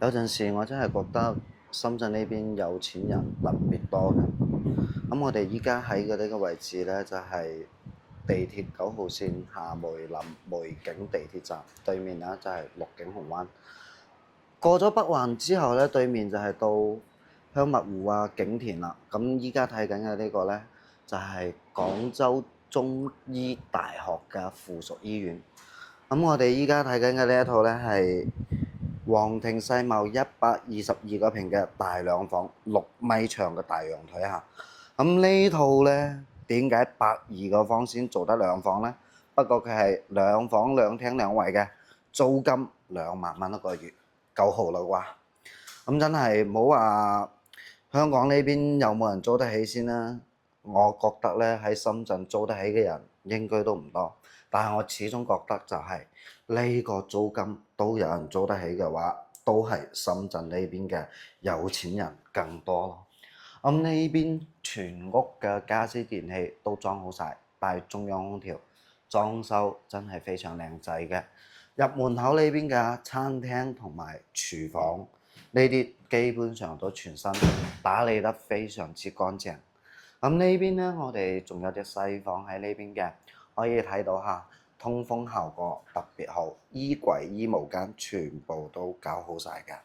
有陣時我真係覺得深圳呢邊有錢人特別多嘅。咁我哋依家喺嘅呢個位置呢，就係地鐵9號線下梅林梅景地鐵站對面呢，就係綠景紅灣。過咗北環之後呢，對面就係到香蜜湖啊、景田啦。咁依家睇緊嘅呢個呢，就係廣州中醫大學嘅附屬醫院。咁我哋依家睇緊嘅呢一套呢，係皇庭世貿122個平嘅大兩房，6米長嘅大陽台下。咁呢套呢，點解120個方先做得兩房呢？不過佢係兩房兩廳兩衛嘅，租金2萬蚊一個月，夠豪啦啩？咁真係唔好話香港呢邊有冇人租得起先啦。我覺得呢，喺深圳租得起嘅人應該都唔多，但係我始終覺得就係呢個租金都有人租得起嘅話，都係深圳呢邊嘅有錢人更多咯。咁呢邊全屋嘅家私電器都裝好晒，帶中央空調，裝修真係非常靚仔嘅。入門口呢邊嘅餐廳同埋廚房呢啲基本上都全新，打理得非常之乾淨。咁呢邊呢，我哋仲有隻細房喺呢邊嘅，可以睇到下通風效果特別好，衣櫃衣帽間全部都搞好晒㗎。